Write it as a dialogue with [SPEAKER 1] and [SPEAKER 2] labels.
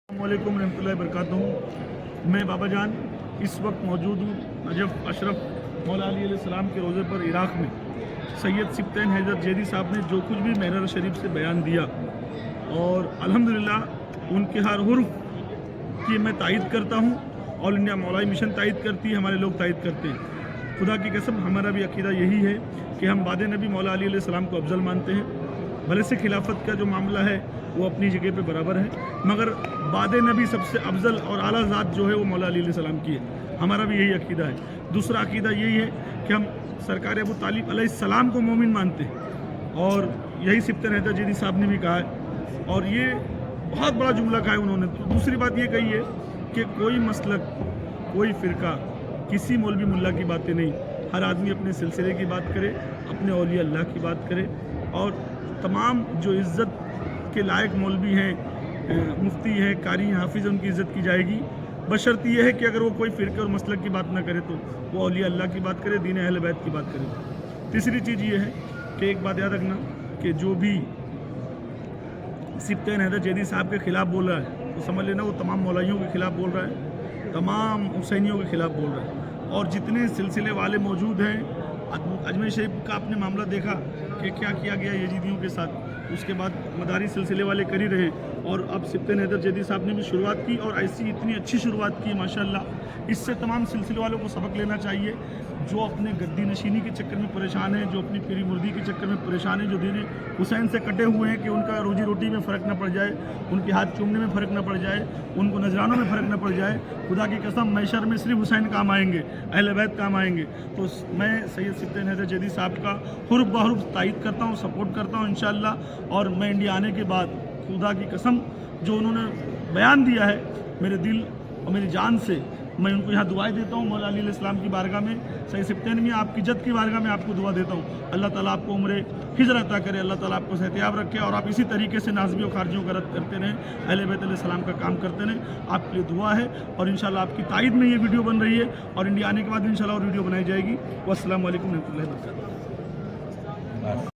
[SPEAKER 1] अस्सलामुअलैकुम रहमतुल्लाहि वबरकातुहू। मैं बाबा जान इस वक्त मौजूद हूँ नजफ़ अशरफ मौला अली अलैहिस्सलाम के रोज़े पर इराक़ में। सैयद सिब्तैन हैदर जेदी साहब ने जो कुछ भी महरर शरीफ से बयान दिया और अल्हम्दुलिल्लाह उनके हर हुर्फ़ की मैं तायद करता हूँ। ऑल इंडिया मौलाई मिशन तायद करती है, हमारे लोग तायद करते हैं। खुदा की कसम हमारा भी अक़ीदा यही है कि हम बाद नबी मौला अली अलैहिस्सलाम को अफजल मानते हैं। भले से खिलाफत का जो मामला है वो अपनी जगह पे बराबर है, मगर बाद नबी सबसे अफजल और आला ज़ात जो है वो मौला अली अलैहिस्सलाम की है। हमारा भी यही अक़ीदा है। दूसरा अक़ीदा यही है कि हम सरकार अबू तालिब अलैहिस्सलाम को मोमिन मानते हैं और यही सिब्तैन हैदर जेदी साहब ने भी कहा है और ये बहुत बड़ा जुमला कहा है उन्होंने। तो दूसरी बात ये कही है कि कोई मसलक, कोई फ़िरका, किसी मौलवी मुल्ला की बातें नहीं, हर आदमी अपने सिलसिले की बात करे, अपने औलिया अल्लाह की बात करे और तमाम जो इज़्ज़त के लायक मौलवी हैं, मुफ्ती हैं, कारी हाफिज़, उनकी इज़्ज़त की जाएगी। बशर्त यह है कि अगर वो कोई फ़िरके और मसलक की बात ना करे तो वो औलिया अल्लाह की बात करे, दीन अहले बैत की बात करे। तीसरी चीज़ ये है कि एक बात याद रखना कि जो भी सिब्तैन हैदर जेदी साहब के ख़िलाफ़ बोल रहा है तो समझ लेना वो तमाम मौलाइयों के ख़िलाफ़ बोल रहा है, तमाम हुसैनियों के ख़िलाफ़ बोल रहा है। और जितने सिलसिले वाले मौजूद हैं, अजमेर शरीफ का आपने मामला देखा कि क्या किया गया यजीदियों के साथ, उसके बाद मदारी सिलसिले वाले कर ही रहे और अब सिब्तैन हैदर जेदी साहब ने भी शुरुआत की और ऐसी इतनी अच्छी शुरुआत की माशाल्लाह। इससे तमाम सिलसिले वालों को सबक लेना चाहिए जो अपने गद्दी नशीनी के चक्कर में परेशान हैं, जो अपनी पीरी मुर्दी के चक्कर में परेशान हैं, जो दीन हुसैन से कटे हुए हैं कि उनका रोजी रोटी में फ़र्क न पड़ जाए, उनके हाथ चूमने में फ़र्क न पड़ जाए, उनको नजरानों में फ़र्क न पड़ जाए। खुदा की कसम मैशर में सिर्फ हुसैन काम आएंगे, अहले बैत काम आएंगे। तो मैं सैयद सिब्तैन हैदर जेदी साहब का हुर्फ़ बहुर्फ़ तायद करता हूँ, सपोर्ट करता हूँ इंशाअल्लाह। और मैं इंडिया आने के बाद खुदा की कसम जो उन्होंने बयान दिया है मेरे दिल और मेरी जान से, मैं उनको यहाँ दुआएं देता हूँ मौला अली अलैहिस्सलाम की बारगाह में, सैयद सिब्तैन में आपकी जद की बारगाह में आपको दुआ देता हूँ। अल्लाह ताला आपको उम्र हिजर अता करे, अल्लाह ताला आपको सेहतियाब रखे और आप इसी तरीके से नाज़ियों खारजियों का रद्द करते रहें, अहले बैत अलैहिस्सलाम का काम करते रहें। आपके लिए दुआ है और इंशाअल्लाह आपकी तायद में ये वीडियो बन रही है और इंडिया आने के बाद इंशाअल्लाह और वीडियो बनाई जाएगी। वस्सलामु अलैकुम रहमतुल्लाहि व बरकातुहू।